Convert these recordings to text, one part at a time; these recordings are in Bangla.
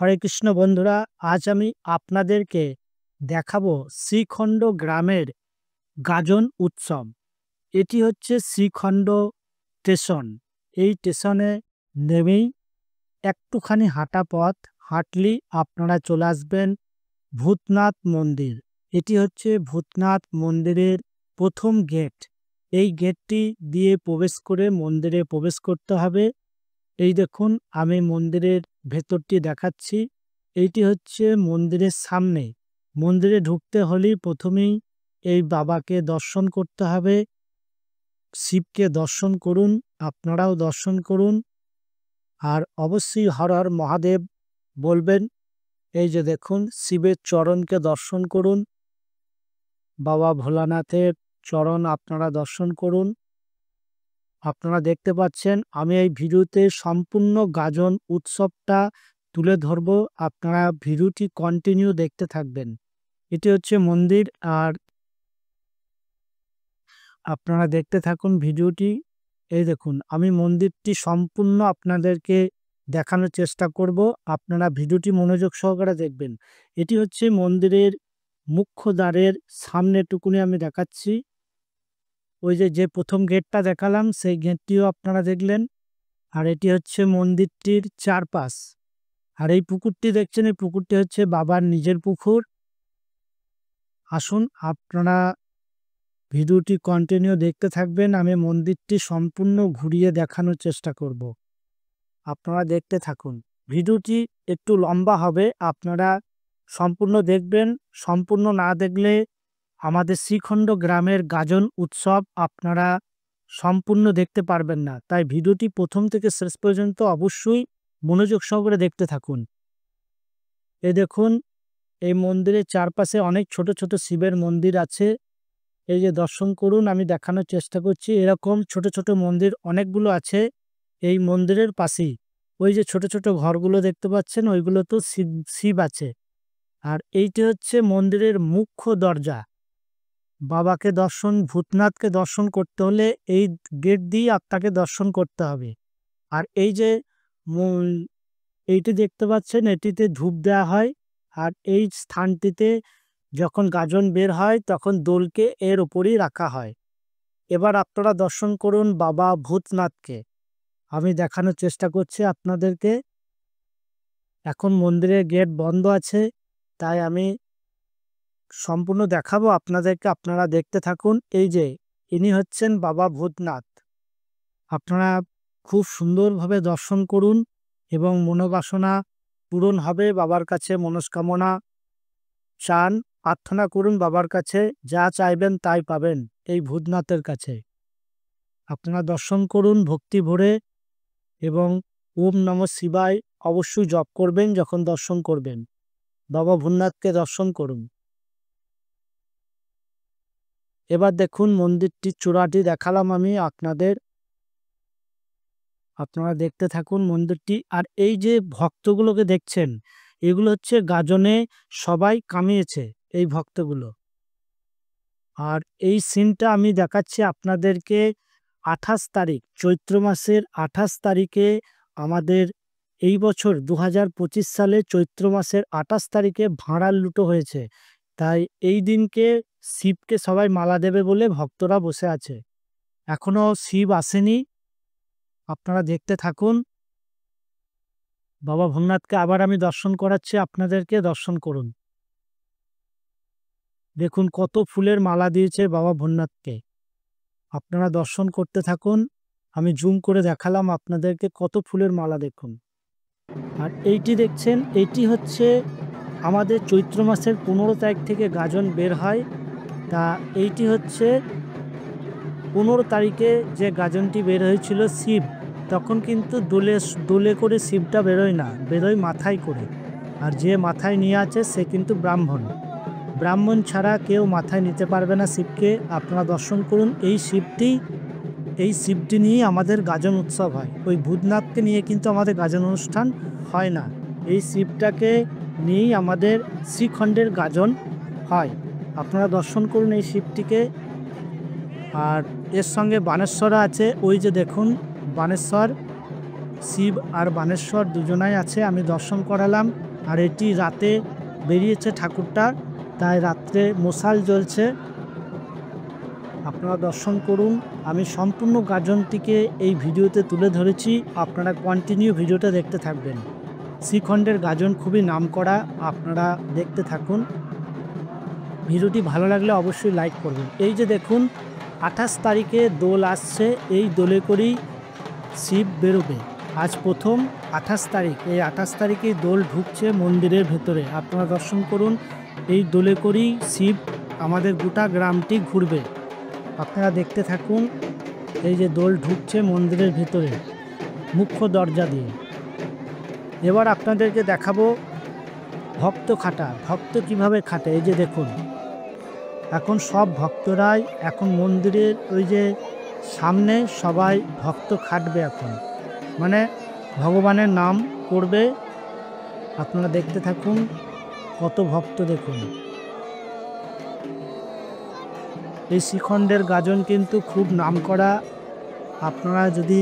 হরে কৃষ্ণ বন্ধুরা, আজ আমি আপনাদেরকে দেখাবো শ্রীখণ্ড গ্রামের গাজন উৎসব। এটি হচ্ছে শ্রীখণ্ড স্টেশন। এই স্টেশনে নেমেই একটুখানি হাঁটা পথ হাঁটলেই আপনারা চলে আসবেন ভূতনাথ মন্দির। এটি হচ্ছে ভূতনাথ মন্দিরের প্রথম গেট। এই গেটটি দিয়ে প্রবেশ করে মন্দিরে প্রবেশ করতে হবে। এই দেখুন, আমি মন্দিরের ভেতরটি দেখাচ্ছি। এইটি হচ্ছে মন্দিরের সামনে। মন্দিরে ঢুকতে হলেই প্রথমেই এই বাবাকে দর্শন করতে হবে। শিবকে দর্শন করুন, আপনারাও দর্শন করুন। আর অবশ্যই হর হর মহাদেব বলবেন। এই যে দেখুন, শিবের চরণকে দর্শন করুন, বাবা ভোলানাথের চরণ আপনারা দর্শন করুন। আপনারা দেখতে পাচ্ছেন আমি এই ভিডিওতে সম্পূর্ণ গাজন উৎসবটা তুলে ধরব। আপনারা ভিডিওটি কন্টিনিউ দেখতে থাকবেন। এটি হচ্ছে মন্দির, আর আপনারা দেখতে থাকুন ভিডিওটি। এই দেখুন, আমি মন্দিরটি সম্পূর্ণ আপনাদেরকে দেখানোর চেষ্টা করব। আপনারা ভিডিওটি মনোযোগ সহকারে দেখবেন। এটি হচ্ছে মন্দিরের মুখ্য দ্বারের সামনেটুকুনি আমি দেখাচ্ছি। ওই যে প্রথম গেটটা দেখালাম, সেই গেটটিও আপনারা দেখলেন। আর এটি হচ্ছে মন্দিরটির চারপাশ। আর এই পুকুরটি দেখছেন, এই পুকুরটি হচ্ছে বাবার নিজের পুকুর। আসুন, আপনারা ভিডিওটি কন্টিনিউ দেখতে থাকবেন। আমি মন্দিরটি সম্পূর্ণ ঘুরিয়ে দেখানোর চেষ্টা করব। আপনারা দেখতে থাকুন। ভিডিওটি একটু লম্বা হবে, আপনারা সম্পূর্ণ দেখবেন। সম্পূর্ণ না দেখলে আমাদের শ্রীখণ্ড গ্রামের গাজন উৎসব আপনারা সম্পূর্ণ দেখতে পারবেন না। তাই ভিডিওটি প্রথম থেকে শেষ পর্যন্ত অবশ্যই মনোযোগ সহকারে দেখতে থাকুন। এই দেখুন, এই মন্দিরের চারপাশে অনেক ছোট ছোট শিবের মন্দির আছে। এই যে দর্শন করুন, আমি দেখানোর চেষ্টা করছি। এরকম ছোট ছোট মন্দির অনেকগুলো আছে এই মন্দিরের পাশেই। ওই যে ছোট ছোট ঘরগুলো দেখতে পাচ্ছেন, ওইগুলো তো শিব আছে। আর এইটি হচ্ছে মন্দিরের মুখ্য দরজা। বাবাকে দর্শন, ভূতনাথকে দর্শন করতে হলে এই গেট দিয়ে আপনাকে দর্শন করতে হবে। আর এই যে এইটি দেখতে পাচ্ছেন, এটিতে ধূপ দেওয়া হয়। আর এই স্থানটিতে যখন গাজন বের হয় তখন দোলকে এর উপরই রাখা হয়। এবার আপনারা দর্শন করুন বাবা ভূতনাথকে। আমি দেখানোর চেষ্টা করছি আপনাদেরকে। এখন মন্দিরের গেট বন্ধ আছে, তাই আমি সম্পূর্ণ দেখাবো আপনাদেরকে। আপনারা দেখতে থাকুন। এই যে ইনি হচ্ছেন বাবা ভূতনাথ। আপনারা খুব সুন্দরভাবে দর্শন করুন এবং মনোবাসনা পূরণ হবে। বাবার কাছে মনস্কামনা চান, প্রার্থনা করুন বাবার কাছে। যা চাইবেন তাই পাবেন এই ভূতনাথের কাছে। আপনারা দর্শন করুন ভক্তি ভরে এবং ওম নমঃ শিবায় অবশ্যই জপ করবেন যখন দর্শন করবেন। বাবা ভূতনাথকে দর্শন করুন। এবার দেখুন, মন্দিরটির চূড়াটি দেখালাম আমি আপনাদের। আপনারা দেখতে থাকুন মন্দিরটি। আর এই যে ভক্তগুলোকে দেখছেন, এগুলো হচ্ছে গাজনে সবাই কামিয়েছে এই ভক্তগুলো। আর এই সিনটা আমি দেখাচ্ছি আপনাদেরকে 28 তারিখ, চৈত্র মাসের 28 তারিখে আমাদের এই বছর 2025 সালে চৈত্র মাসের 28 তারিখে ভাঁড়ার লুটো হয়েছে। তাই এই দিনকে শিবকে সবাই মালা দেবে বলে ভক্তরা বসে আছে। এখনো শিব আসেনি। আপনারা দেখতে থাকুন। বাবা ভূতনাথকে আবার আমি দর্শন করাচ্ছি আপনাদেরকে, দর্শন করুন। দেখুন কত ফুলের মালা দিয়েছে বাবা ভূতনাথকে। আপনারা দর্শন করতে থাকুন। আমি জুম করে দেখালাম আপনাদেরকে কত ফুলের মালা দেখুন। আর এইটি দেখছেন, এইটি হচ্ছে আমাদের চৈত্র মাসের 15 তারিখ থেকে গাজন বের হয়। তা এইটি হচ্ছে 15 তারিখে যে গাজনটি বের হয়েছিল শিব, তখন কিন্তু দোলে করে শিবটা বেরোয় না, বেরোয় মাথায় করে। আর যে মাথায় নিয়ে আছে সে কিন্তু ব্রাহ্মণ। ব্রাহ্মণ ছাড়া কেউ মাথায় নিতে পারবে না শিবকে। আপনারা দর্শন করুন। এই শিবটি নিয়েই আমাদের গাজন উৎসব হয়। ওই ভূতনাথকে নিয়ে কিন্তু আমাদের গাজন অনুষ্ঠান হয় না। এই শিবটাকে নিয়েই আমাদের শ্রীখণ্ডের গাজন হয়। আপনারা দর্শন করুন এই শিবটিকে। আর এর সঙ্গে বানেশ্বরা আছে। ওই যে দেখুন, বানেশ্বর, শিব আর বানেশ্বর দুজনাই আছে। আমি দর্শন করালাম। আর এটি রাতে বেরিয়েছে ঠাকুরটা, তাই রাত্রে মশাল জ্বলছে। আপনারা দর্শন করুন। আমি সম্পূর্ণ গাজনটিকে এই ভিডিওতে তুলে ধরেছি, আপনারা কন্টিনিউ ভিডিওটা দেখতে থাকবেন। শ্রীখণ্ডের গাজন খুবই নামকরা, আপনারা দেখতে থাকুন। ভিডিওটি ভালো লাগলে অবশ্যই লাইক করবেন। এই যে দেখুন 28 তারিখে দোল আসছে, এই দোলে করেই শিব বেরোবে। আজ প্রথম 28 তারিখ, এই 28 তারিখেই দোল ঢুকছে মন্দিরের ভেতরে। আপনারা দর্শন করুন, এই দোলে করেই শিব আমাদের গোটা গ্রামটি ঘুরবে। আপনারা দেখতে থাকুন। এই যে দোল ঢুকছে মন্দিরের ভেতরে মুখ্য দরজা দিয়ে। এবার আপনাদেরকে দেখাবো ভক্ত খাটা, ভক্ত কিভাবে খাটে। এই যে দেখুন, এখন সব ভক্তরাই এখন মন্দিরের ওই যে সামনে সবাই ভক্ত খাটবে এখন, মানে ভগবানের নাম করবে। আপনারা দেখতে থাকুন কত ভক্ত দেখুন। এই শ্রীখণ্ডের গাজন কিন্তু খুব নামকরা। আপনারা যদি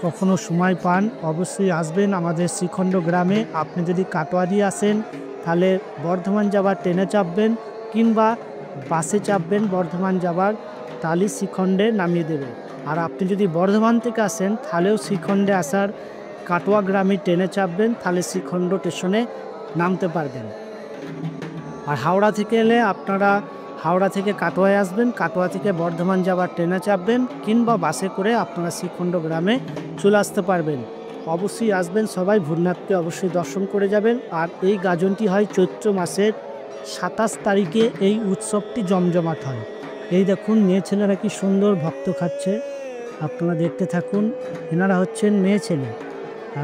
কখনো সময় পান অবশ্যই আসবেন আমাদের শ্রীখণ্ড গ্রামে। আপনি যদি কাটোয়া দিয়ে আসেন তাহলে বর্ধমান যাবার ট্রেনে চাপবেন, কিংবা বাসে চাপবেন বর্ধমান যাবার, তাহলে শ্রীখণ্ডে নামিয়ে দেবে। আর আপনি যদি বর্ধমান থেকে আসেন তাহলেও শ্রীখণ্ডে আসার কাটোয়া গ্রামে ট্রেনে চাপবেন, তাহলে শ্রীখণ্ড স্টেশনে নামতে পারবেন। আর হাওড়া থেকে এলে আপনারা হাওড়া থেকে কাটোয়ায় আসবেন, কাটোয়া থেকে বর্ধমান যাবার ট্রেনে চাপবেন, কিংবা বাসে করে আপনারা শ্রীখণ্ড গ্রামে চলে আসতে পারবেন। অবশ্যই আসবেন সবাই, ভূরনাথকে অবশ্যই দর্শন করে যাবেন। আর এই গাজনটি হয় চৈত্র মাসের 27 তারিখে, এই উৎসবটি জমজমাট হয়। এই দেখুন মেয়ে ছেলেরা কি সুন্দর ভক্ত খাচ্ছে, আপনারা দেখতে থাকুন। এনারা হচ্ছেন মেয়ে ছেলে,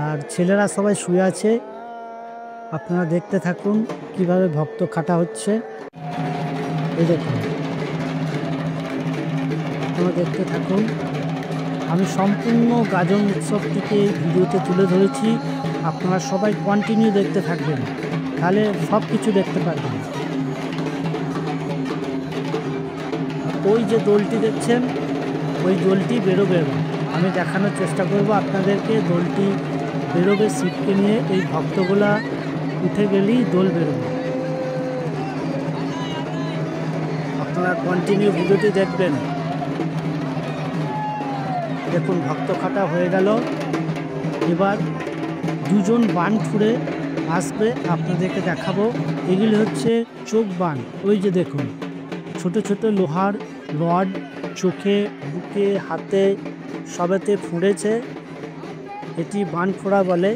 আর ছেলেরা সবাই শুয়ে আছে। আপনারা দেখতে থাকুন কিভাবে ভক্ত খাটা হচ্ছে। এই দেখুন, আপনারা দেখতে থাকুন। আমি সম্পূর্ণ গাজন উৎসবটিকে ভিডিওতে তুলে ধরেছি, আপনারা সবাই কন্টিনিউ দেখতে থাকবেন, তাহলে সব কিছু দেখতে পারবেন। ওই যে দোলটি দেখছেন, ওই দোলটি বেরোবে। আমি দেখানোর চেষ্টা করব আপনাদেরকে, দোলটি বেরোবে শিবকে নিয়ে। এই ভক্তগুলা উঠে গেলেই দোল বেরোবে। আপনারা কন্টিনিউ ভিডিওটি দেখবেন। দেখুন ভক্ত খাটা হয়ে গেল। এবার দুজন বান ছুঁড়ে আসবে, আপনাদেরকে দেখাবো। এগুলি হচ্ছে চোখ বান। ওই যে দেখুন ছোট ছোট লোহার রড চোখে, বুকে, হাতে সবেতে ফুঁড়েছে। এটি বান ফোড়া বলে,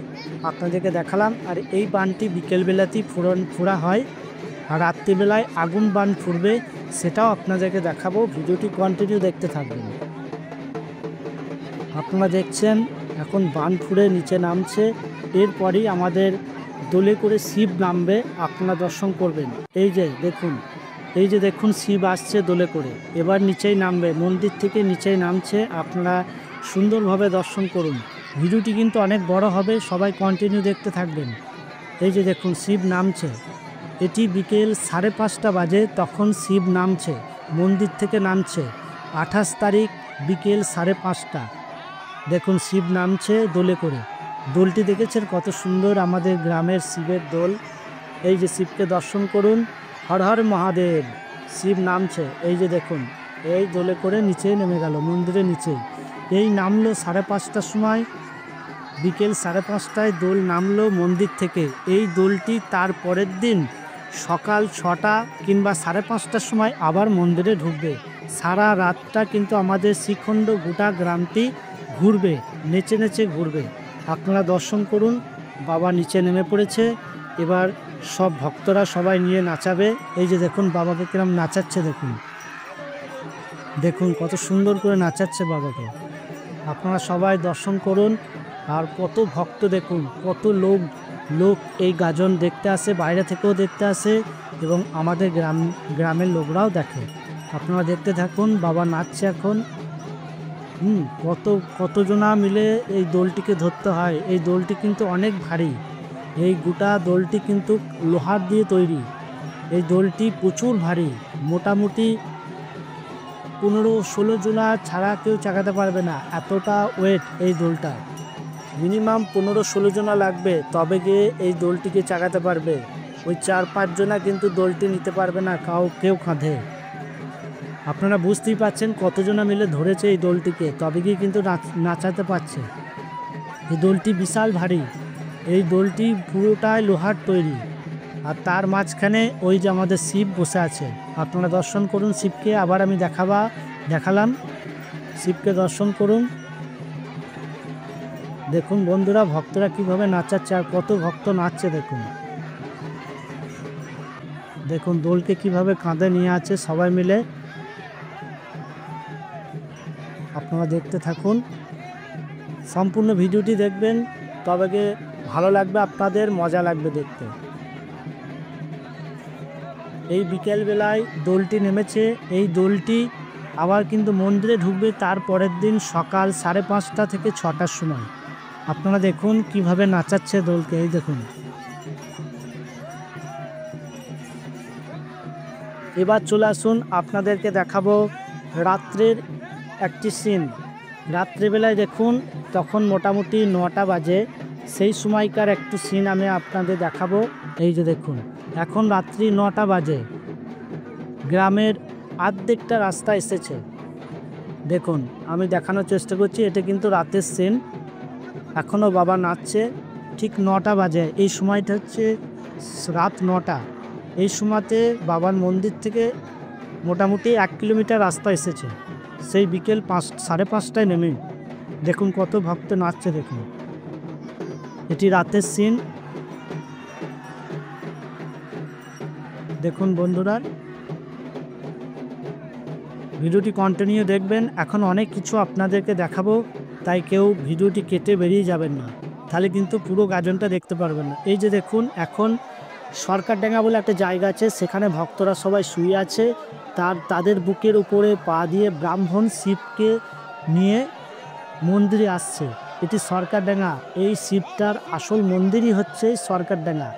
আপনাদেরকে দেখালাম। আর এই বানটি বিকেলবেলাতেই ফোড়া হয়, আর রাত্রিবেলায় আগুন বান ফুটবে, সেটাও আপনাদেরকে দেখাবো। ভিডিওটি কন্টিনিউ দেখতে থাকবেন। আপনারা দেখছেন এখন বান ফুঁড়ে নিচে নামছে, এরপরই আমাদের দোলে করে শিব নামবে, আপনারা দর্শন করবেন। এই যে দেখুন, এই যে দেখুন শিব আসছে দোলে করে, এবার নিচেই নামবে, মন্দির থেকে নিচেই নামছে। আপনারা সুন্দরভাবে দর্শন করুন। ভিডিওটি কিন্তু অনেক বড় হবে, সবাই কন্টিনিউ দেখতে থাকবেন। এই যে দেখুন শিব নামছে, এটি বিকেল 5:30 বাজে, তখন শিব নামছে, মন্দির থেকে নামছে। 28 তারিখ বিকেল 5:30 দেখুন শিব নামছে দোলে করে। দোলটি দেখেছেন কত সুন্দর, আমাদের গ্রামের শিবের দোল। এই যে শিবকে দর্শন করুন, হর হর মহাদেব। শিব নামছে, এই যে দেখুন এই দোলে করে নিচেই নেমে গেল, মন্দিরের নিচেই। এই নামলো 5:30 সময়, বিকেল 5:30 দোল নামলো মন্দির থেকে। এই দোলটি তার পরের দিন সকাল 6টা কিংবা 5:30 সময় আবার মন্দিরে ঢুকবে। সারা রাতটা কিন্তু আমাদের শ্রীখণ্ড গোটা গ্রামটি ঘুরবে, নেচে নেচে ঘুরবে। আপনারা দর্শন করুন। বাবা নিচে নেমে পড়েছে, এবার সব ভক্তরা সবাই নিয়ে নাচাবে। এই যে দেখুন বাবাকে কিরম নাচাচ্ছে, দেখুন দেখুন কত সুন্দর করে নাচাচ্ছে বাবাকে। আপনারা সবাই দর্শন করুন। আর কত ভক্ত দেখুন, কত লোক এই গাজন দেখতে আসে, বাইরে থেকেও দেখতে আসে, এবং আমাদের গ্রামের লোকরাও দেখে। আপনারা দেখতে থাকুন, বাবা নাচছে এখন। কতজনা মিলে এই দোলটিকে ধরতে হয়। এই দোলটি কিন্তু অনেক ভারী, এই গোটা দোলটি কিন্তু লোহার দিয়ে তৈরি। এই দোলটি প্রচুর ভারী, মোটামুটি 15-16 জনা ছাড়া কেউ চাগাতে পারবে না, এতটা ওয়েট এই দোলটা। মিনিমাম 15-16 জনা লাগবে, তবে গিয়ে এই দোলটিকে চাগাতে পারবে। ওই 4-5 জনা কিন্তু দোলটি নিতে পারবে না, কেউ কাঁধে। আপনারা বুঝতেই পাচ্ছেন কতজনা মিলে ধরেছে এই দোলটিকে, তবে গিয়ে কিন্তু নাচাতে পারছে। এই দোলটি বিশাল ভারী, এই দোলটি পুরোটাই লোহার তৈরি। আর তার মাঝখানে ওই যে আমাদের শিব বসে আছে। আপনারা দর্শন করুন শিবকে, আবার আমি দেখালাম। শিবকে দর্শন করুন। দেখুন বন্ধুরা, ভক্তরা কিভাবে নাচাচ্ছে, আর কত ভক্ত নাচছে দেখুন। দেখুন দোলকে কিভাবে কাঁধে নিয়ে আছে সবাই মিলে। আপনারা দেখতে থাকুন, সম্পূর্ণ ভিডিওটি দেখবেন, তবে ভালো লাগবে আপনাদের, মজা লাগবে দেখতে। এই বিকেলবেলায় দোলটি নেমেছে। এই দোলটি আবার কিন্তু মন্দিরে ঢুকবে তার পরের দিন সকাল 5:30 থেকে 6টার সময়। আপনারা দেখুন কিভাবে নাচাচ্ছে দোলকে, এই দেখুন। এবার চলে আসুন, আপনাদেরকে দেখাবো রাত্রের একটি সিন। রাত্রেবেলায় দেখুন, তখন মোটামুটি 9টা বাজে, সেই সময়কার একটু সিন আমি আপনাদের দেখাবো। এই যে দেখুন, এখন রাত্রি 9টা বাজে, গ্রামের অর্ধেকটা রাস্তা এসেছে। দেখুন আমি দেখানোর চেষ্টা করছি, এটা কিন্তু রাতের সিন। এখনও বাবা নাচছে, ঠিক 9টা বাজে। এই সময়টা হচ্ছে রাত 9টা। এই সময়তে বাবার মন্দির থেকে মোটামুটি 1 কিলোমিটার রাস্তা এসেছে, সেই বিকেল 5:30টায় নেমে। দেখুন কত ভক্ত নাচছে দেখুন। এটি রাতের সিন। দেখুন বন্ধুরা, ভিডিওটি কন্টিনিউ দেখবেন। এখন অনেক কিছু আপনাদেরকে দেখাবো, তাই কেউ ভিডিওটি কেটে বেরিয়ে যাবেন না, তাহলে কিন্তু পুরো গাজনটা দেখতে পারবেন না। এই যে দেখুন, এখন সরকারডাঙ্গা বলে একটা জায়গা আছে, সেখানে ভক্তরা সবাই শুয়ে আছে। তাদের বুকের উপরে পা দিয়ে ব্রাহ্মণ শিবকে নিয়ে মন্দিরে আসছে। এটি সরকারডাঙ্গা। এই শিবটার আসল মন্দিরই হচ্ছে সরকারডাঙ্গা।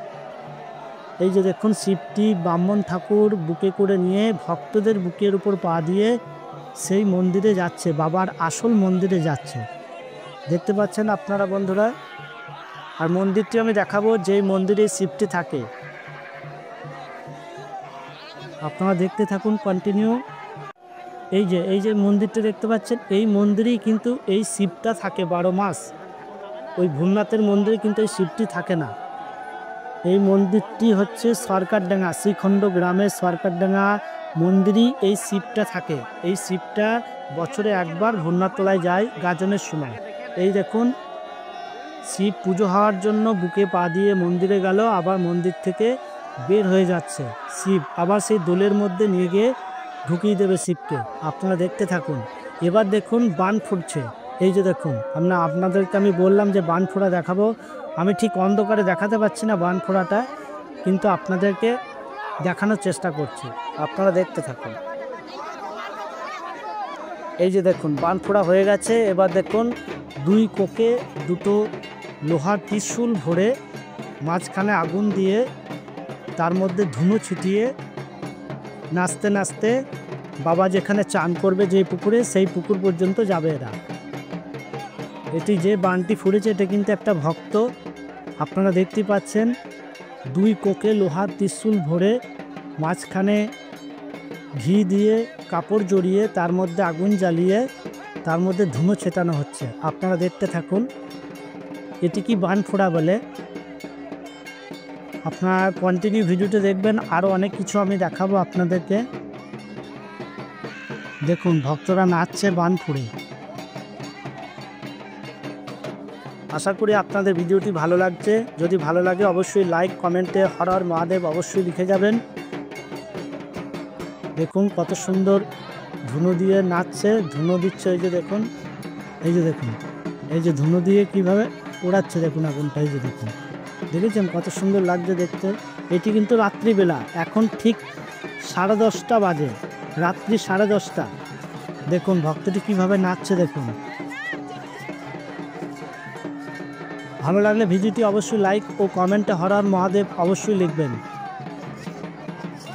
এই যে দেখুন, শিবটি ব্রাহ্মণ ঠাকুর বুকে করে নিয়ে ভক্তদের বুকের উপর পা দিয়ে সেই মন্দিরে যাচ্ছে, বাবার আসল মন্দিরে যাচ্ছে। দেখতে পাচ্ছেন আপনারা বন্ধুরা। আর মন্দিরটি আমি দেখাবো, যেই মন্দিরে শিবটি থাকে। আপনারা দেখতে থাকুন কন্টিনিউ। এই যে মন্দিরটা দেখতে পাচ্ছেন, এই মন্দিরেই কিন্তু এই শিবটা থাকে 12 মাস। ওই ভূতনাথের মন্দিরে কিন্তু এই শিবটি থাকে না। এই মন্দিরটি হচ্ছে সরকারডাঙ্গা, শ্রীখণ্ড গ্রামের সরকারডাঙ্গা মন্দিরই এই শিবটা থাকে। এই শিবটা বছরে একবার ভূতনাথতলায় যায় গাজনের সময়। এই দেখুন, শিব পুজো হওয়ার জন্য বুকে পা দিয়ে মন্দিরে গেল, আবার মন্দির থেকে বের হয়ে যাচ্ছে শিব, আবার সেই দোলের মধ্যে নিয়ে গিয়ে ঢুকিয়ে দেবে শিবকে। আপনারা দেখতে থাকুন। এবার দেখুন বান ফুটছে। এই যে দেখুন, আপনাদেরকে আমি বললাম যে বান ফোড়া দেখাবো। আমি ঠিক অন্ধকারে দেখাতে পাচ্ছি না বান ফোড়াটা, কিন্তু আপনাদেরকে দেখানোর চেষ্টা করছি। আপনারা দেখতে থাকুন। এই যে দেখুন, বান ফোড়া হয়ে গেছে। এবার দেখুন, 2 কোকে 2টো লোহার ত্রিশূল ভরে, মাঝখানে আগুন দিয়ে, তার মধ্যে ধুনো ছিটিয়ে নাচতে নাচতে বাবা যেখানে চান করবে যে পুকুরে, সেই পুকুর পর্যন্ত যাবে এরা। এটি যে বানটি ফুটেছে, এটা কিন্তু একটা ভক্ত। আপনারা দেখতে পাচ্ছেন, 2 কোকে লোহার ত্রিশূল ভরে, মাঝখানে ঘি দিয়ে কাপড় জড়িয়ে, তার মধ্যে আগুন জ্বালিয়ে, তার মধ্যে ধুনো ছেটানো হচ্ছে। আপনারা দেখতে থাকুন। এটি কি বান ফোড়া বলে। আপনারা কন্টিনিউ ভিডিওতে দেখবেন, আরও অনেক কিছু আমি দেখাবো আপনাদেরকে। দেখুন ভক্তরা নাচছে বান ফুড়ে। আশা করি আপনাদের ভিডিওটি ভালো লাগছে। যদি ভালো লাগে অবশ্যই লাইক, কমেন্টে হর হর মহাদেব অবশ্যই লিখে যাবেন। দেখুন কত সুন্দর ধুনো দিয়ে নাচছে, ধুনো দিচ্ছে। এই যে দেখুন, এই যে ধুনো দিয়ে কিভাবে ওড়াচ্ছে দেখুন আগুনটা। এই যে দেখুন, দেখেছেন কত সুন্দর লাগছে দেখতে। এটি কিন্তু রাত্রিবেলা, এখন ঠিক 10:30 বাজে, রাত্রি 10:30। দেখুন ভক্তটি কিভাবে নাচছে দেখুন। ভালো লাগলে ভিডিওটি অবশ্যই লাইক ও কমেন্টে হর হর মহাদেব অবশ্যই লিখবেন।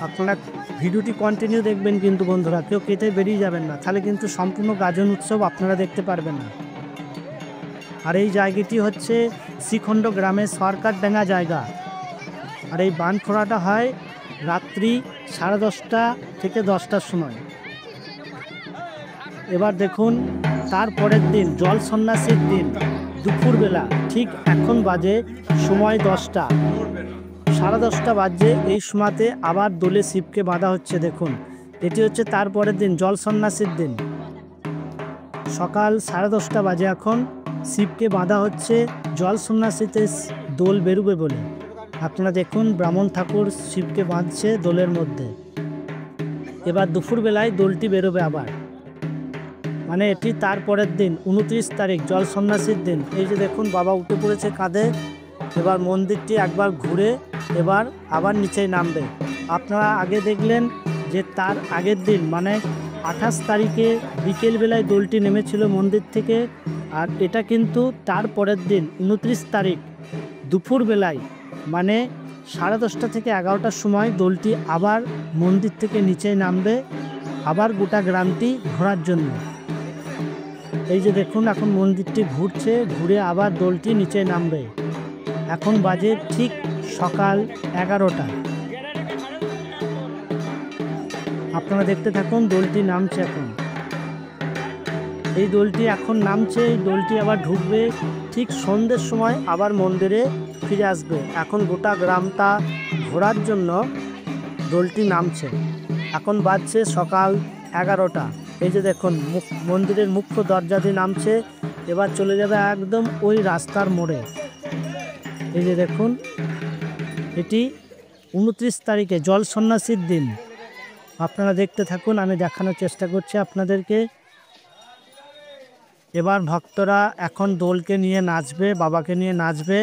আপনারা ভিডিওটি কন্টিনিউ দেখবেন কিন্তু বন্ধুরা, কেউ কেটে বেরিয়ে যাবেন না, তাহলে কিন্তু সম্পূর্ণ গাজন উৎসব আপনারা দেখতে পারবেন না। আর এই জায়গাটি হচ্ছে শ্রীখণ্ড গ্রামের সরকারডাঙ্গা জায়গা। আর এই বানখোড়াটা হয় রাত্রি 10:30 থেকে 10টার সময়। এবার দেখুন তারপরের দিন জল সন্ন্যাসীর দিন দুপুরবেলা ঠিক এখন বাজে সময় 10টা, 10:30 বাজে। এই সময়তে আবার দোলে শিবকে বাঁধা হচ্ছে। দেখুন এটি হচ্ছে তারপরের দিন জল সন্ন্যাসীর দিন। সকাল 10:30 বাজে এখন শিবকে বাঁধা হচ্ছে জল সন্ন্যাসীতে দোল বেরোবে বলে। আপনারা দেখুন ব্রাহ্মণ ঠাকুর শিবকে বাঁধছে দোলের মধ্যে। এবার দুপুরবেলায় দোলটি বেরোবে আবার, মানে এটি তারপরের দিন 29 তারিখ জল সন্ন্যাসীর দিন। এই যে দেখুন বাবা উঠে পড়েছে কাঁধে। এবার মন্দিরটি একবার ঘুরে এবার আবার নিচে নামবে। আপনারা আগে দেখলেন যে তার আগের দিন মানে 28 তারিখে বিকেলবেলায় দোলটি নেমেছিল মন্দির থেকে। আর এটা কিন্তু তারপরের দিন 29 তারিখ দুপুরবেলায় মানে 10:30 থেকে 11টার সময় দোলটি আবার মন্দির থেকে নিচে নামবে, আবার গোটা গ্রামটি ঘোরার জন্য। এই যে দেখুন এখন মন্দিরটি ঘুরছে, ঘুরে আবার দোলটি নিচে নামবে। এখন বাজে ঠিক সকাল 11টা। আপনারা দেখতে থাকুন দোলটি নামছে। এখন এই দোলটি এখন নামছে, এই দোলটি আবার ঢুকবে ঠিক সন্ধ্যের সময় আবার মন্দিরে ফিরে আসবে। এখন গোটা গ্রামটা ঘোরার জন্য দোলটি নামছে। এখন বাজছে সকাল 11টা। এই যে দেখুন মন্দিরের মুখ্য দরজা দিয়ে নামছে, এবার চলে যাবে একদম ওই রাস্তার মোড়ে। এই যে দেখুন এটি 29 তারিখে জল সন্ন্যাসীর দিন। আপনারা দেখতে থাকুন, আমি দেখানোর চেষ্টা করছি আপনাদেরকে। এবার ভক্তরা এখন দোলকে নিয়ে নাচবে, বাবাকে নিয়ে নাচবে।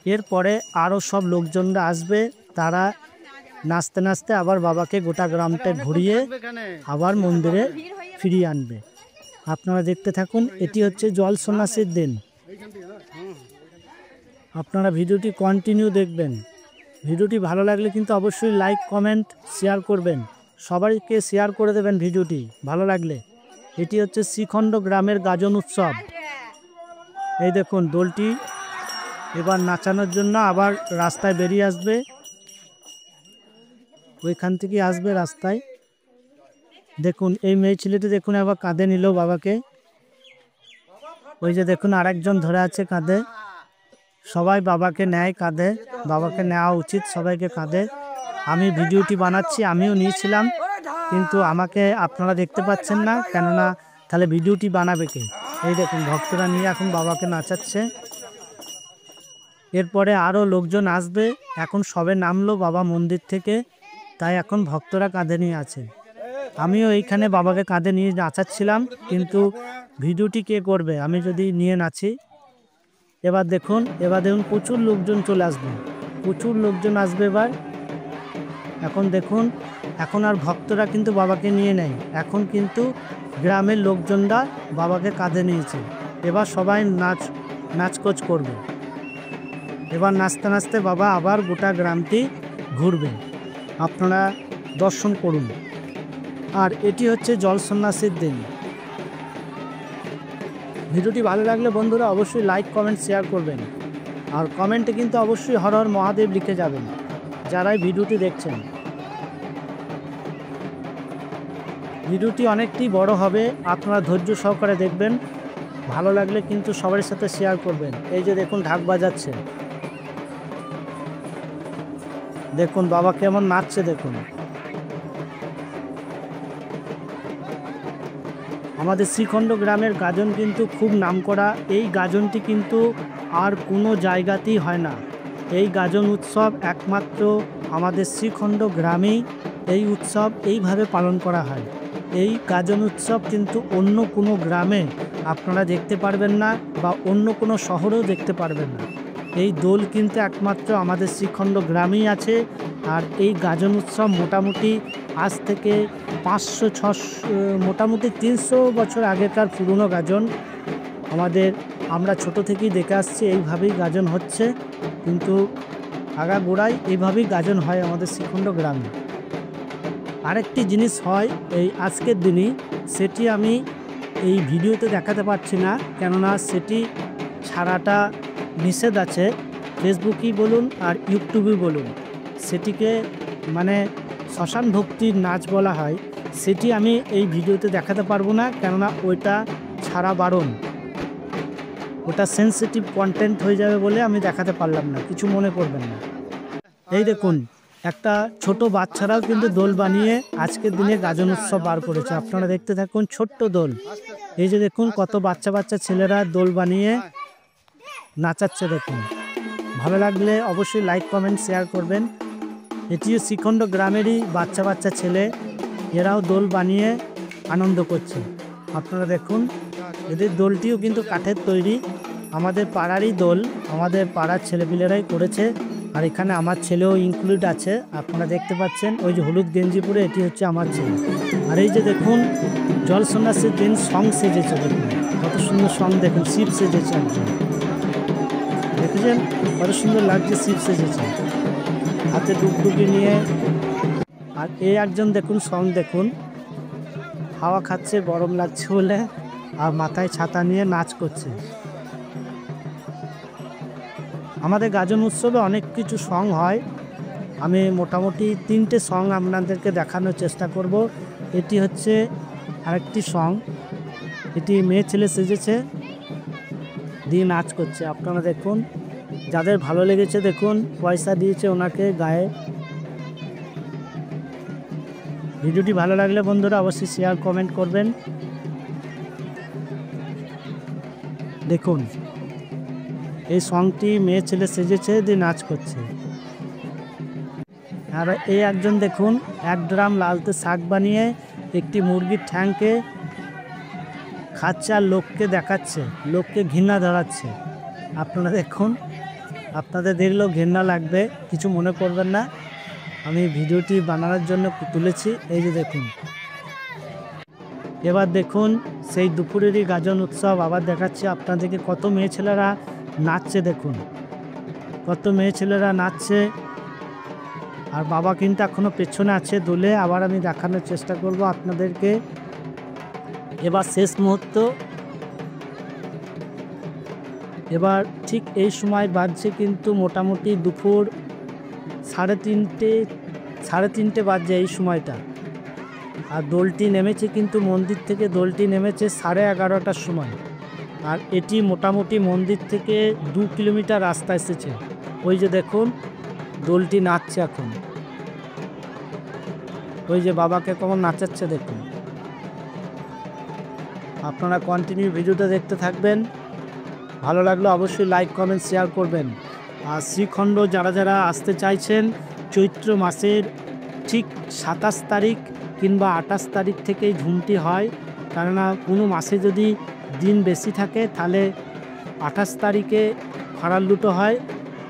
এরপরে আরও সব লোকজনরা আসবে, তারা নাচতে নাচতে আবার বাবাকে গোটা গ্রামটা ঘুরিয়ে আবার মন্দিরে ফিরিয়ে আনবে। আপনারা দেখতে থাকুন, এটি হচ্ছে জল সন্ন্যাসীর দিন। আপনারা ভিডিওটি কন্টিনিউ দেখবেন। ভিডিওটি ভালো লাগলে কিন্তু অবশ্যই লাইক কমেন্ট শেয়ার করবেন, সবাইকে শেয়ার করে দেবেন ভিডিওটি ভালো লাগলে। এটি হচ্ছে শ্রীখণ্ড গ্রামের গাজন উৎসব। এই দেখুন দোলটি এবার নাচানোর জন্য আবার রাস্তায় বেরিয়ে আসবে, ওইখান থেকে আসবে রাস্তায়। দেখুন এই মেয়ে ছেলেটি দেখুন একবার কাঁধে নিল বাবাকে। ওই যে দেখুন আরেকজন ধরে আছে কাঁধে। সবাই বাবাকে নেয় কাঁধে, বাবাকে নেওয়া উচিত সবাইকে কাঁধে। আমি ভিডিওটি বানাচ্ছি, আমিও নিয়েছিলাম, কিন্তু আমাকে আপনারা দেখতে পাচ্ছেন না, কেননা তাহলে ভিডিওটি বানাবে কে। এই দেখুন ভক্তরা নিয়ে এখন বাবাকে নাচাচ্ছে। এরপরে আরও লোকজন আসবে। এখন সবে নামলো বাবা মন্দির থেকে, তাই এখন ভক্তরা কাঁধে নিয়ে আছে। আমিও এইখানে বাবাকে কাঁধে নিয়ে নাচাচ্ছিলাম, কিন্তু ভিডিওটি কে করবে আমি যদি নিয়ে নাচি। এবার দেখুন প্রচুর লোকজন চলে আসবে, প্রচুর লোকজন আসবে এবার। এখন দেখুন এখন আর ভক্তরা কিন্তু বাবাকে নিয়ে নেয়, এখন কিন্তু গ্রামের লোকজনরা বাবাকে কাঁধে নিয়েছে। এবার সবাই নাচকোচ করবে। এবার নাচতে নাচতে বাবা আবার গোটা গ্রামটি ঘুরবে, আপনারা দর্শন করুন। আর এটি হচ্ছে জল সন্ন্যাসীর দিন। ভিডিওটি ভালো লাগলে বন্ধুরা অবশ্যই লাইক কমেন্ট শেয়ার করবেন, আর কমেন্টে কিন্তু অবশ্যই হর হর মহাদেব লিখে যাবেন যারাই ভিডিওটি দেখছেন। ভিডিওটি অনেকটি বড় হবে, আপনারা ধৈর্য সহকারে দেখবেন। ভালো লাগলে কিন্তু সবার সাথে শেয়ার করবেন। এই যে দেখুন ঢাক বাজাচ্ছে, দেখুন বাবা কেমন নাচছে দেখুন। আমাদের শ্রীখণ্ড গ্রামের গাজন কিন্তু খুব নামকরা। এই গাজনটি কিন্তু আর কোনো জায়গাতেই হয় না। এই গাজন উৎসব একমাত্র আমাদের শ্রীখণ্ড গ্রামেই এই উৎসব এইভাবে পালন করা হয়। এই গাজন উৎসব কিন্তু অন্য কোনো গ্রামে আপনারা দেখতে পারবেন না, বা অন্য কোনো শহরেও দেখতে পারবেন না। এই দোল কিন্তু একমাত্র আমাদের শ্রীখণ্ড গ্রামেই আছে। আর এই গাজন উৎসব মোটামুটি আজ থেকে 500-600 মোটামুটি 300 বছর আগেকার পুরনো গাজন। আমরা ছোট থেকেই দেখে আসছি এইভাবেই গাজন হচ্ছে, কিন্তু আগাগোড়ায় এইভাবেই গাজন হয় আমাদের শ্রীখণ্ড গ্রামে। আরেকটি জিনিস হয় এই আজকের দিনই, সেটি আমি এই ভিডিওতে দেখাতে পারছি না, কেননা সেটি ছাড়াটা নিষেধ আছে, ফেসবুকই বলুন আর ইউটিউবই বলুন, সেটিকে মানে শ্মশান ভক্তির নাচ বলা হয়, সেটি আমি এই ভিডিওতে দেখাতে পারবো না, কেননা ওইটা ছাড়া বারণ, ওটা সেন্সিটিভ কন্টেন্ট হয়ে যাবে বলে আমি দেখাতে পারলাম না, কিছু মনে করবেন না। এই দেখুন একটা ছোট বাচ্চারাও কিন্তু দোল বানিয়ে আজকের দিনে গাজন উৎসব বার করেছে, আপনারা দেখতে থাকুন। ছোট্ট দোল, এই যে দেখুন কত বাচ্চা বাচ্চা ছেলেরা দোল বানিয়ে নাচাচ্ছে দেখুন। ভালো লাগলে অবশ্যই লাইক কমেন্ট শেয়ার করবেন। এটিও শ্রীখণ্ড গ্রামেরই বাচ্চা বাচ্চা ছেলে, এরাও দোল বানিয়ে আনন্দ করছে। আপনারা দেখুন এদের দোলটিও কিন্তু কাঠের তৈরি, আমাদের পাড়ারই দোল, আমাদের পাড়ার ছেলেপিলেরাই করেছে। আর এখানে আমার ছেলেও ইনক্লুড আছে, আপনারা দেখতে পাচ্ছেন ওই যে হলুদ গেঞ্জি পরে, এটি হচ্ছে আমার ছেলে। আর এই যে দেখুন জল সন্ন্যাসের দিন সং সেজেছে, দেখুন কত সুন্দর সং, দেখুন শিব সেজেছে একজন, দেখেছেন কত সুন্দর লাগছে, শিব সেজেছে হাতে ডুবডুবি নিয়ে। আর এই একজন দেখুন সং, দেখুন হাওয়া খাচ্ছে গরম লাগছে বলে, আর মাথায় ছাতা নিয়ে নাচ করছে। আমাদের গাজন উৎসবে অনেক কিছু সং হয়, আমি মোটামুটি 3টে সং আপনাদেরকে দেখানোর চেষ্টা করব। এটি হচ্ছে আরেকটি সং, এটি মেয়ে ছেলে সেজেছে দিয়ে নাচ করছে, আপনারা দেখুন। যাদের ভালো লেগেছে দেখুন পয়সা দিয়েছে ওনাকে গায়ে। ভিডিওটি ভালো লাগলে বন্ধুরা অবশ্যই শেয়ার কমেন্ট করবেন। দেখুন এই সংটি মেয়ে ছেলে সেজেছে দিয়ে নাচ করছে। আর এই একজন দেখুন 1 ড্রাম লালতে শাক বানিয়ে একটি মুরগির ঠ্যাংকে খাচ্ছে আর লোককে দেখাচ্ছে, লোককে ঘৃণা ধরাচ্ছে। আপনারা দেখুন, আপনাদের দেখলেও ঘৃণা লাগবে, কিছু মনে করবেন না, আমি ভিডিওটি বানানোর জন্য তুলেছি। এই যে দেখুন, এবার দেখুন সেই দুপুরেরই গাজন উৎসব আবার দেখাচ্ছে আপনাদেরকে, কত মেয়ে ছেলেরা নাচছে দেখুন, কত মেয়ে ছেলেরা নাচছে। আর বাবা কিন্তু এখনও পেছনে আছে দোলে, আবার আমি দেখানোর চেষ্টা করব আপনাদেরকে। এবার শেষ মুহূর্ত, এবার ঠিক এই সময় বাজছে কিন্তু মোটামুটি দুপুর 3:30 বাজছে এই সময়টা। আর দোলটি নেমেছে কিন্তু মন্দির থেকে, দোলটি নেমেছে 11:30টার সময়। আর এটি মোটামুটি মন্দির থেকে 2 কিলোমিটার রাস্তা এসেছে। ওই যে দেখুন দোলটি নাচছে এখন, ওই যে বাবাকে কেমন নাচাচ্ছে দেখুন। আপনারা কন্টিনিউ ভিডিওটা দেখতে থাকবেন, ভালো লাগলে অবশ্যই লাইক কমেন্ট শেয়ার করবেন। আর শ্রীখণ্ড যারা যারা আসতে চাইছেন, চৈত্র মাসের ঠিক 27 তারিখ কিংবা 28 তারিখ থেকেই ঝুমটি হয়, কেননা কোনো মাসে যদি দিন বেশি থাকে তাহলে 28 তারিখে ভাড়ার লুটো হয়,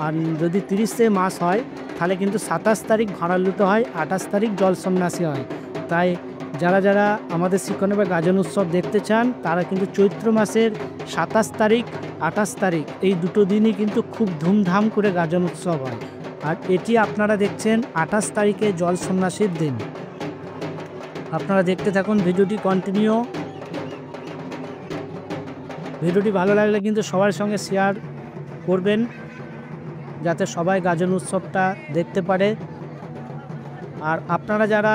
আর যদি 30 মাস হয় তাহলে কিন্তু 27 তারিখ ভাড়ার লুটো হয়, 28 তারিখ জল সন্ন্যাসী হয়। তাই যারা যারা আমাদের শ্রীখণ্ডের গাজন উৎসব দেখতে চান তারা কিন্তু চৈত্র মাসের 27 তারিখ 28 তারিখ এই দুটো দিনই কিন্তু খুব ধুমধাম করে গাজন উৎসব হয়। আর এটি আপনারা দেখছেন 28 তারিখে জল সন্ন্যাসীর দিন। আপনারা দেখতে থাকুন ভিডিওটি কন্টিনিউ। ভিডিওটি ভালো লাগলে কিন্তু সবার সঙ্গে শেয়ার করবেন, যাতে সবাই গাজন উৎসবটা দেখতে পারে। আর আপনারা যারা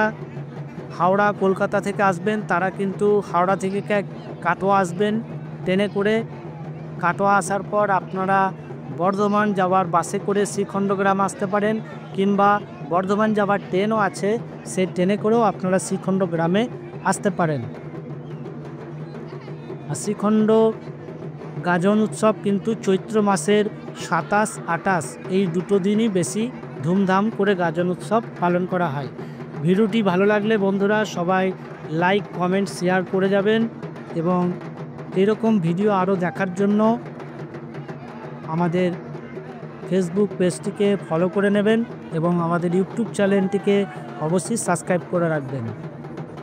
হাওড়া কলকাতা থেকে আসবেন তারা কিন্তু হাওড়া থেকে কাটোয়া আসবেন ট্রেনে করে। কাটোয়া আসার পর আপনারা বর্ধমান যাওয়ার বাসে করে শ্রীখণ্ড গ্রাম আসতে পারেন, কিংবা বর্ধমান যাওয়ার ট্রেনও আছে, সেই ট্রেনে করেও আপনারা শ্রীখণ্ড গ্রামে আসতে পারেন। আর শ্রীখণ্ড গাজন উৎসব কিন্তু চৈত্র মাসের 27, 28 এই দুটো দিনই বেশি ধুমধাম করে গাজন উৎসব পালন করা হয়। ভিডিওটি ভালো লাগলে বন্ধুরা সবাই লাইক কমেন্ট শেয়ার করে যাবেন, এবং এরকম ভিডিও আরও দেখার জন্য আমাদের ফেসবুক পেজটিকে ফলো করে নেবেন এবং আমাদের ইউটিউব চ্যানেলটিকে অবশ্যই সাবস্ক্রাইব করে রাখবেন।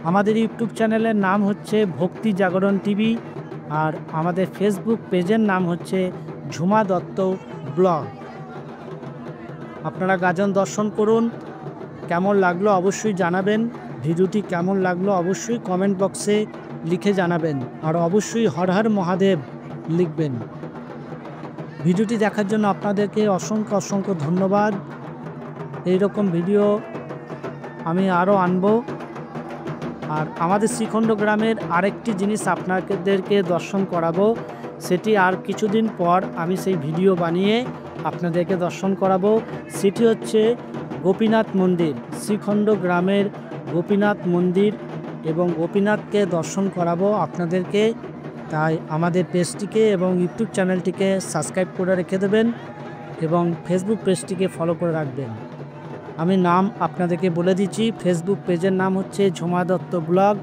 আমাদের ইউটিউব চ্যানেলের নাম হচ্ছে ভক্তি জাগরণ টিভি, আর আমাদের ফেসবুক পেজের নাম হচ্ছে ঝুমা দত্ত ব্লগ। আপনারা গাজন দর্শন করুন, কেমন লাগলো অবশ্যই জানাবেন। ভিডিওটি কেমন লাগলো অবশ্যই কমেন্ট বক্সে লিখে জানাবেন, আর অবশ্যই হর হর মহাদেব লিখবেন। ভিডিওটি দেখার জন্য আপনাদেরকে অসংখ্য অসংখ্য ধন্যবাদ। এইরকম ভিডিও আমি আরও আনবো। আর আমাদের শ্রীখণ্ড গ্রামের আরেকটি জিনিস আপনাদেরকে দর্শন করাবো, সেটি আর কিছুদিন পর আমি সেই ভিডিও বানিয়ে আপনাদেরকে দর্শন করাবো। সেটি হচ্ছে গোপীনাথ মন্দির, শ্রীখণ্ড গ্রামের গোপীনাথ মন্দির, এবং গোপীনাথকে দর্শন করাবো আপনাদেরকে। তাই আমাদের পেজটিকে এবং ইউটিউব চ্যানেলটিকে সাবস্ক্রাইব করে রেখে দেবেন এবং ফেসবুক পেজটিকে ফলো করে রাখবেন। আমি নাম আপনাদেরকে বলে দিচ্ছি, ফেসবুক পেজের নাম হচ্ছে ঝুমা দত্ত ব্লগ,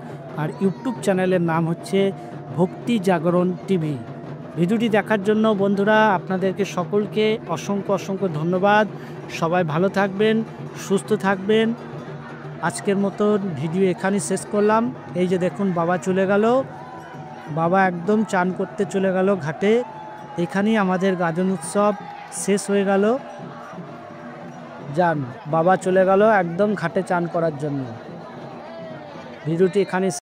আর ইউটিউব চ্যানেলের নাম হচ্ছে ভক্তি জাগরণ টিভি। ভিডিওটি দেখার জন্য বন্ধুরা আপনাদেরকে সকলকে অসংখ্য অসংখ্য ধন্যবাদ। সবাই ভালো থাকবেন, সুস্থ থাকবেন। আজকের মতন ভিডিও এখানেই শেষ করলাম। এই যে দেখুন বাবা চলে গেল, বাবা একদম চান করতে চলে গেল ঘাটে। এখানেই আমাদের গাজন উৎসব শেষ হয়ে গেল। যান, বাবা চলে গেল একদম ঘাটে চান করার জন্য। ভিডিওটি এখানে